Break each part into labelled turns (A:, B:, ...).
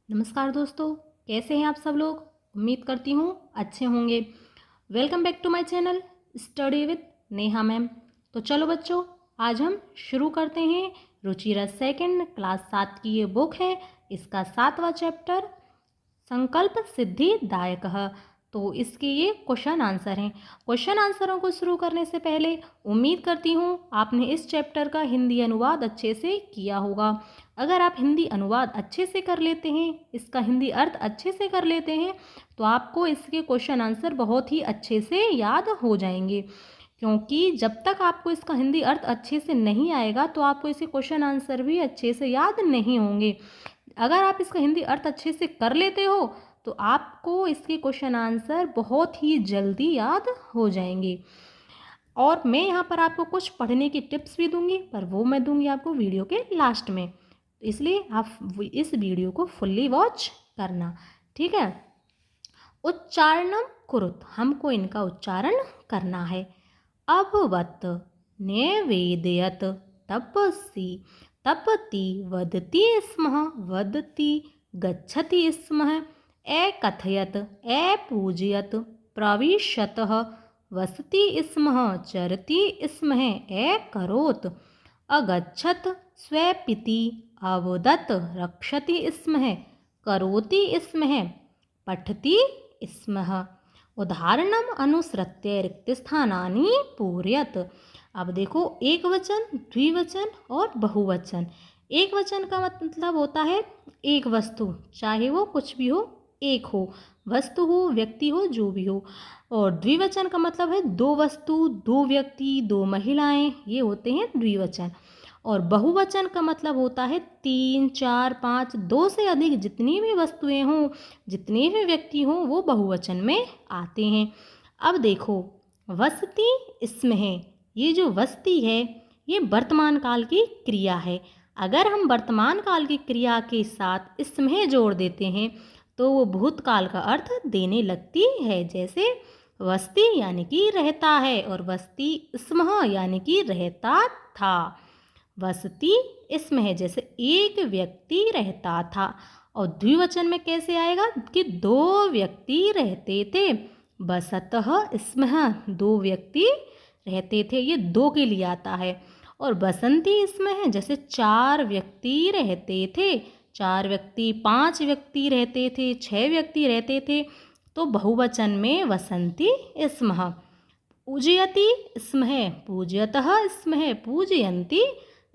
A: नमस्कार दोस्तों, कैसे हैं आप सब लोग। उम्मीद करती हूँ अच्छे होंगे। Welcome back to my channel study with Neha ma'am. तो चलो बच्चों, आज हम शुरू करते हैं रुचिरस सेकंड क्लास 7 की ये बुक है। इसका 7वां चैप्टर संकल्प सिद्धिदायक। तो इसके ये क्वेश्चन आंसर हैं। क्वेश्चन आंसरों को शुरू करने से पहले उम्मीद करती हूँ आपने इस चैप्टर का हिंदी अनुवाद अच्छे से किया होगा। अगर आप हिंदी अनुवाद अच्छे से कर लेते हैं, इसका हिंदी अर्थ अच्छे से कर लेते हैं, तो आपको इसके क्वेश्चन आंसर बहुत ही अच्छे से याद हो जाएंगे। क्योंकि जब तक आपको इसका हिंदी अर्थ अच्छे से नहीं आएगा तो आपको इसके क्वेश्चन आंसर भी अच्छे से याद नहीं होंगे। अगर आप इसका हिंदी अर्थ अच्छे से कर लेते हो तो आपको इसके क्वेश्चन आंसर बहुत ही जल्दी याद हो जाएंगे। और मैं यहाँ पर आपको कुछ पढ़ने की टिप्स भी दूंगी, पर वो मैं दूंगी आपको वीडियो के लास्ट में। इसलिए आप इस वीडियो को फुल्ली वॉच करना, ठीक है। उच्चारणम कुरुत, हमको इनका उच्चारण करना है। अभवत, नैवेदयत, तपस्वी, तपति, वदति स्मः, वदति, गच्छति स्मः, एकथयत, पूजयत, प्रविशतः, वसति स्मः, चरति स्मः, एकरोत्, अगच्छत, स्वपिति, अवदत्, रक्षति स्मः, करोति स्मः, पठति स्मः। उदाहरणम अनुसृत्य रिक्तस्थानानि पूरयत। अब देखो, एक वचन, द्विवचन और बहुवचन। एक वचन का मतलब होता है एक वस्तु, चाहे वो कुछ भी हो, एक हो, वस्तु हो, व्यक्ति हो, जो भी हो। और द्विवचन का मतलब है दो वस्तु, दो व्यक्ति, दो महिलाएं, ये होते हैं द्विवचन। और बहुवचन का मतलब होता है 3, 4, 5, 2 से अधिक जितनी भी वस्तुएं हों, जितने भी व्यक्ति हों, वो बहुवचन में आते हैं। अब देखो, वसति इसमें है। ये जो वसति है ये वर्तमान काल की क्रिया है। अगर हम वर्तमान काल की क्रिया के साथ इसमें जोड़ देते हैं तो वो भूतकाल का अर्थ देने लगती है। जैसे वसति यानी कि रहता है, और वसति स्मः यानी कि रहता था। वसति इसमें है, जैसे एक व्यक्ति रहता था। और द्विवचन में कैसे आएगा कि दो व्यक्ति रहते थे। बसतः स्मः, दो व्यक्ति रहते थे, ये दो के लिए आता है। और बसंती इसमें है, जैसे चार व्यक्ति रहते थे, चार व्यक्ति, 5 व्यक्ति रहते थे, 6 व्यक्ति रहते थे, तो बहुवचन में वसंती स्मः। पूजयति स्मः, पूजयतः स्मः, पूजयन्ति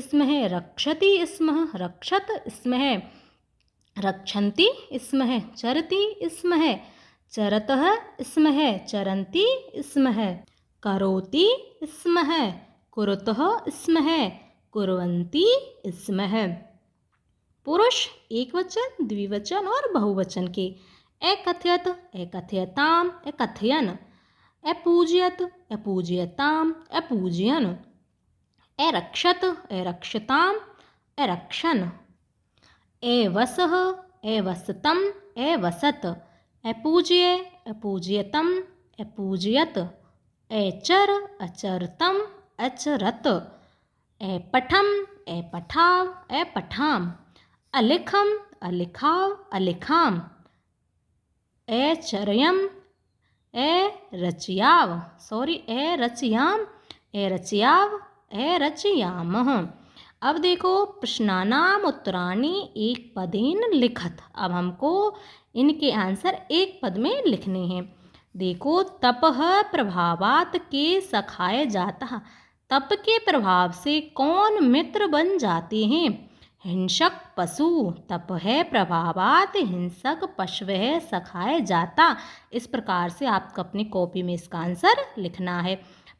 A: स्मः, रक्षति स्मः, रक्षत स्मः, रक्षन्ति स्मः, चरति स्मः, चरतः स्मः, चरन्ति स्मः, करोति स्मः, कुरुतः स्मः, कुर्वन्ति स्मः। पुरुष एक वचन, द्विवचन और बहुवचन के। एकथयत, एकथयताम, एकथयन। अपूजयत, अपूजयताम, अपूजयन। अरक्षत, अरक्षताम, अरक्षन। एवसः, एवसतम, एवसत। अपूज्य, अपूज्यतम, अपूजयत। एचर, अचरतम, अचरत। एपठम, एपठाव, एपठाम। अलिखम, अलिखाव, अलिखाम। एचर्यम, एरचयाव, एरचयाम, एरचयाव, एरचयामः। अब देखो, प्रश्नानाम उत्तराणि एक पदेन लिखत। अब हमको इनके आंसर एक पद में लिखने हैं। देखो, तपः प्रभावात के सखाए जाता। तप के प्रभाव से कौन मित्र बन जाते हैं? हिंसक पशु। तप है प्रभावात हिंसक पशु है सखाए जाता। इस प्रकार से आपको अपनी कॉपी में इसका आंसर लिखना है।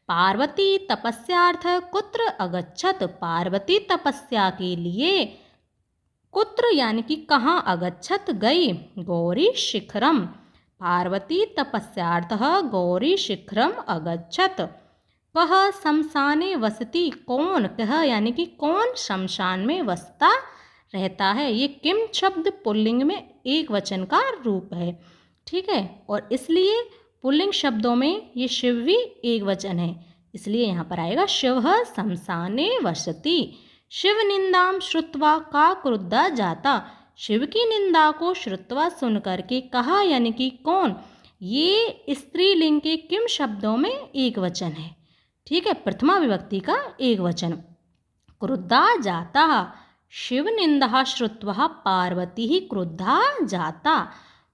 A: पार्वती तपस्यार्थ कुत्र अगच्छत। पार्वती तपस्या के लिए कुत्र यानी कि कहाँ अगच्छत गई? गौरी शिखरम। पार्वती तपस्यार्थः गौरी शिखरम अगच्छत। कह शमशाने वसति। कौन, कह यानी कि कौन शमशान में वसता रहता है। ये किम शब्द पुल्लिंग में एक वचन का रूप है, ठीक है। और इसलिए पुल्लिंग शब्दों में ये शिव भी एक वचन है, इसलिए यहाँ पर आएगा शिवः शमशाने वसति। शिव निंदाम श्रुत्वा का क्रुद्धा जाता। शिव की निंदा को श्रुत्वा सुन करके कहा, यानी कि कौन, ये स्त्रीलिंग के किम शब्दों में एक वचन है। ठीक है, प्रथमा विभक्ति का एक वचन। क्रुद्धा जाता, शिव निंदा श्रुत्वा पार्वती ही क्रुद्धा जाता।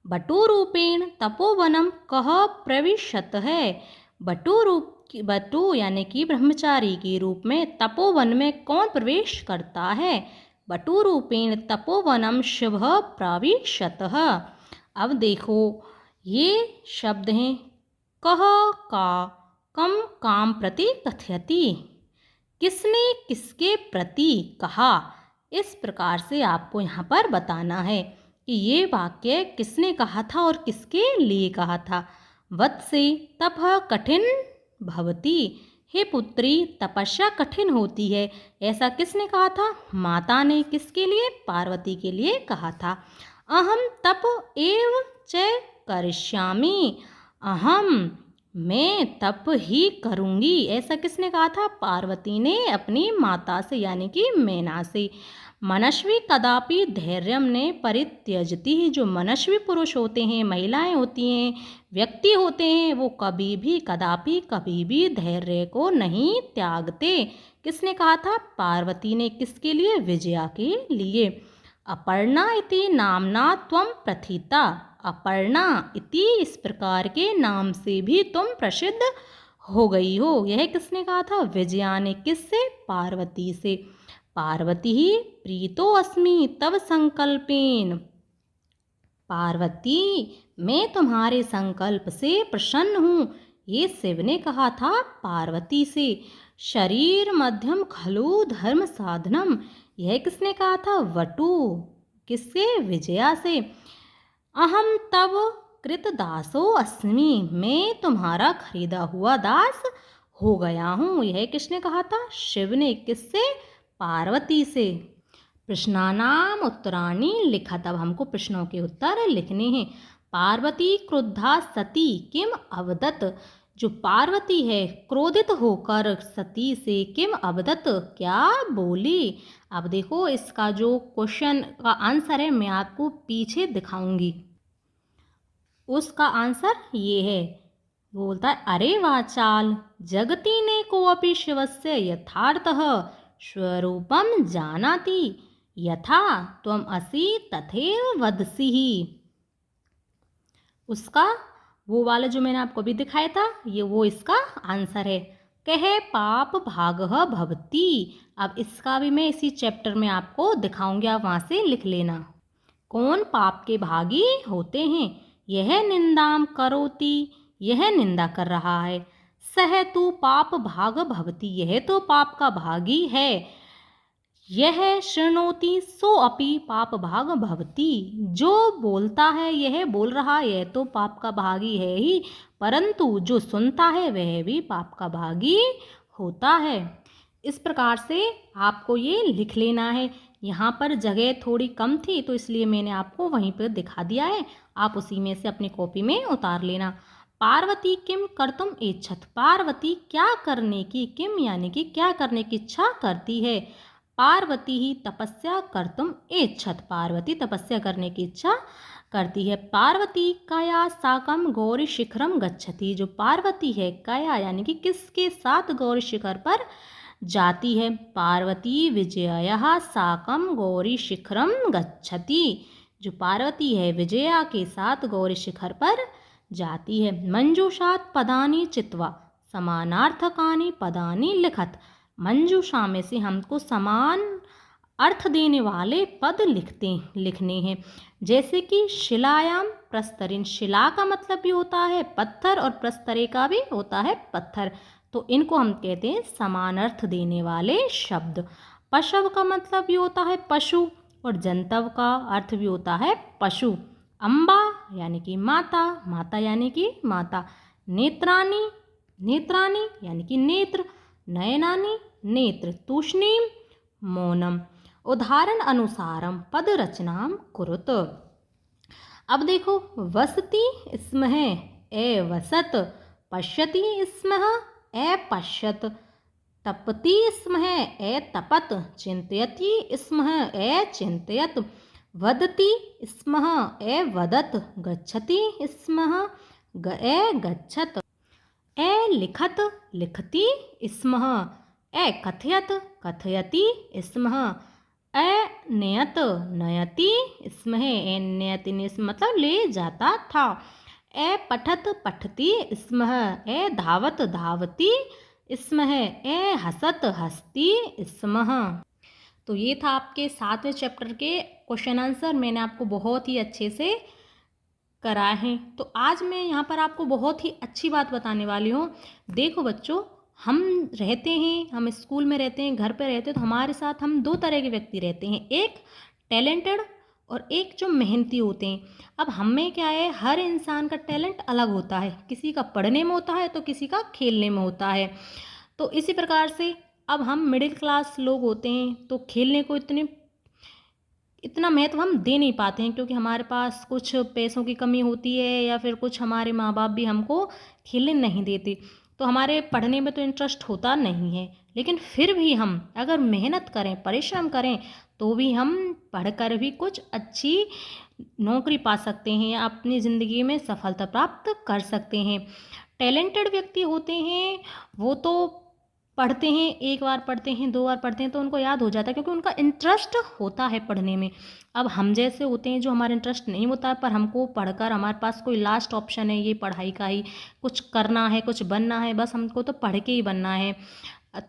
A: बटुरूपेण तपोवनम कह प्रविशत है। बटु यानी कि ब्रह्मचारी के रूप में तपोवन में कौन प्रवेश करता है। बटुरूपेण तपोवनम शिव प्रविशत। अब देखो ये शब्द हैं कह, का, कम, काम प्रति कथयति, किसने किसके प्रति कहा। इस प्रकार से आपको यहाँ पर बताना है कि ये वाक्य किसने कहा था और किसके लिए कहा था। वत्से तपः कठिन भवति, हे पुत्री तपस्या कठिन होती है, ऐसा किसने कहा था, माता ने। किसके लिए, पार्वती के लिए कहा था। अहम तप एव च करिष्यामि, अहम मैं तप ही करूँगी, ऐसा किसने कहा था, पार्वती ने अपनी माता से यानी कि मैना से। मनस्वी कदापि धैर्यम ने परित्यजति, जो मनस्वी पुरुष होते हैं, महिलाएं होती हैं, व्यक्ति होते हैं, वो कभी भी कदापि कभी भी धैर्य को नहीं त्यागते। किसने कहा था, पार्वती ने। किसके लिए, विजया के लिए। अपर्णा इति नामना त्वं प्रथिता, अपर्णा इति इस प्रकार के नाम से भी तुम प्रसिद्ध हो गई हो। यह किसने कहा था, विजया ने। किससे, पार्वती से। पार्वती ही प्रीतो अस्मि तव संकल्पेन, पार्वती मैं तुम्हारे संकल्प से प्रसन्न हूँ, ये शिव ने कहा था पार्वती से। शरीर मध्यम खलु धर्म साधनम, यह किसने कहा था, वटु। किससे, विजया से। अहम तव कृत दासो अस्मि, मैं तुम्हारा खरीदा हुआ दास हो गया हूँ, यह किसने कहा था, शिव ने। किससे, पार्वती से। प्रश्नानाम उत्तराणि लिखत, अब हमको प्रश्नों के उत्तर लिखने हैं। पार्वती क्रुद्धा सती किम अवदत, जो पार्वती है क्रोधित होकर सती से किम अवदत, क्या बोली। अब देखो इसका जो क्वेश्चन का आंसर है मैं आपको पीछे दिखाऊंगी। उसका आंसर ये है, बोलता है अरे वाचाल जगती ने कोऽपि शिवस्य यथार्थः स्वरूपम जानाति, यथा त्वम असि तथैव वदसिहि। उसका वो वाला जो मैंने आपको भी दिखाया था, ये वो इसका आंसर है। कहे पाप भागः भवति, अब इसका भी मैं इसी चैप्टर में आपको दिखाऊंगी, आप वहाँ से लिख लेना। कौन पाप के भागी होते हैं, यह निंदाम करोति, यह निंदा कर रहा है। सह तु पाप भाग भवति, यह तो पाप का भागी है। यह शृणोति सो अपि पाप भाग भवति, जो बोलता है यह बोल रहा है, यह तो पाप का भागी है ही, परंतु जो सुनता है वह भी पाप का भागी होता है। इस प्रकार से आपको ये लिख लेना है। यहाँ पर जगह थोड़ी कम थी तो इसलिए मैंने आपको वहीं पर दिखा दिया है, आप उसी में से अपनी कॉपी में उतार लेना। पार्वती किम कर्तुम इच्छत, पार्वती क्या करने की, किम यानी कि क्या करने की इच्छा करती है। पार्वती ही तपस्या कर्तुम इच्छत, पार्वती तपस्या करने की इच्छा करती है। पार्वती कया साकम गौरी शिखरम गच्छति, जो पार्वती है कया यानी कि किसके साथ गौरी शिखर पर जाती है। पार्वती विजया साकम गौरी शिखरम गच्छति, जो पार्वती है विजया के साथ गौरी शिखर पर जाती है। मंजूषात पदानी चित्वा समानार्थकानि पदानी लिखत, मंजूषा में से हमको समान अर्थ देने वाले पद लिखने हैं। जैसे कि शिलायाम प्रस्तरिन, शिला का मतलब भी होता है पत्थर और प्रस्तरे का भी होता है पत्थर, तो इनको हम कहते हैं समान अर्थ देने वाले शब्द। पशव का मतलब भी होता है पशु और जंतव का अर्थ भी होता है पशु। अम्बा यानी कि माता, माता यानी कि माता। नेत्रानी, नेत्रानी यानी कि नेत्र। नयनानी नेत्र। तूष्णीम मौनम। उदाहरण अनुसारम पद रचनाम कुरुत। अब देखो वसति स्म है ए वसत, पश्यति स्म ए पश्यत, तपति स्म है ए तपत, चिंतयति स्म है ए चिंतयत, वदति स्मः ए वदत, गच्छति स्मः ए गच्छत, ए लिखत लिखति स्मः ए कथयत कथयति स्मः ए नयत नयति स्मः ए नयति मतलब ले जाता था। ए पठत पठति स्मः ए धावत धावति स्मः ए हसत हसति स्मः। तो ये था आपके 7वें चैप्टर के क्वेश्चन आंसर। मैंने आपको बहुत ही अच्छे से कराए हैं। तो आज मैं यहाँ पर आपको बहुत ही अच्छी बात बताने वाली हूँ। देखो बच्चों, हम रहते हैं, हम स्कूल में रहते हैं, घर पे रहते हैं, तो हमारे साथ हम 2 तरह के व्यक्ति रहते हैं, एक टैलेंटेड और एक जो मेहनती होते हैं। अब हमें क्या है, हर इंसान का टैलेंट अलग होता है, किसी का पढ़ने में होता है तो किसी का खेलने में होता है। तो इसी प्रकार से अब हम मिडिल क्लास लोग होते हैं तो खेलने को इतना महत्व हम दे नहीं पाते हैं, क्योंकि हमारे पास कुछ पैसों की कमी होती है या फिर कुछ हमारे माँ बाप भी हमको खेलने नहीं देते, तो हमारे पढ़ने में तो इंटरेस्ट होता नहीं है। लेकिन फिर भी हम अगर मेहनत करें, परिश्रम करें, तो भी हम पढ़कर भी कुछ अच्छी नौकरी पा सकते हैं, अपनी ज़िंदगी में सफलता प्राप्त कर सकते हैं। टैलेंटेड व्यक्ति होते हैं वो तो पढ़ते हैं, एक बार पढ़ते हैं, 2 बार पढ़ते हैं तो उनको याद हो जाता है, क्योंकि उनका इंटरेस्ट होता है पढ़ने में। अब हम जैसे होते हैं जो हमारा इंटरेस्ट नहीं होता है, पर हमको पढ़कर हमारे पास कोई लास्ट ऑप्शन है ये पढ़ाई का ही, कुछ करना है, कुछ बनना है, बस हमको तो पढ़ के ही बनना है।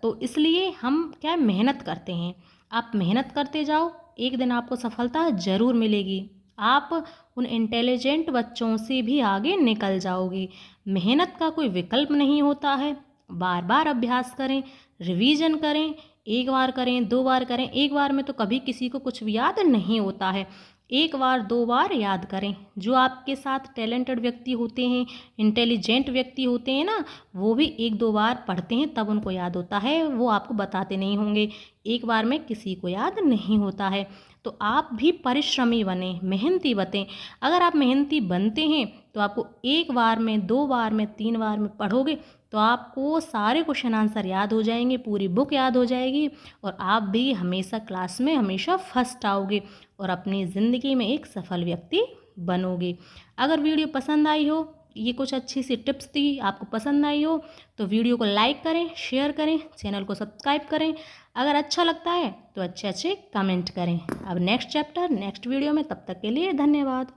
A: तो इसलिए हम क्या मेहनत करते हैं। आप मेहनत करते जाओ, एक दिन आपको सफलता ज़रूर मिलेगी। आप उन इंटेलिजेंट बच्चों से भी आगे निकल जाओगे। मेहनत का कोई विकल्प नहीं होता है। बार बार अभ्यास करें, रिवीजन करें, एक बार करें, 2 बार करें। एक बार में तो कभी किसी को कुछ भी याद नहीं होता है, एक बार 2 बार याद करें। जो आपके साथ टैलेंटेड व्यक्ति होते हैं, इंटेलिजेंट व्यक्ति होते हैं ना, वो भी 1-2 बार पढ़ते हैं तब उनको याद होता है, वो आपको बताते नहीं होंगे। एक बार में किसी को याद नहीं होता है। तो आप भी परिश्रमी बने, मेहनती बने। अगर आप मेहनती बनते हैं तो आपको एक बार में, 2 बार में, 3 बार में पढ़ोगे तो आपको सारे क्वेश्चन आंसर याद हो जाएंगे, पूरी बुक याद हो जाएगी, और आप भी हमेशा क्लास में हमेशा फर्स्ट आओगे और अपनी ज़िंदगी में एक सफल व्यक्ति बनोगे। अगर वीडियो पसंद आई हो, ये कुछ अच्छी सी टिप्स थी, आपको पसंद आई हो, तो वीडियो को लाइक करें, शेयर करें, चैनल को सब्सक्राइब करें। अगर अच्छा लगता है तो अच्छे अच्छे कमेंट करें। अब नेक्स्ट चैप्टर नेक्स्ट वीडियो में, तब तक के लिए धन्यवाद।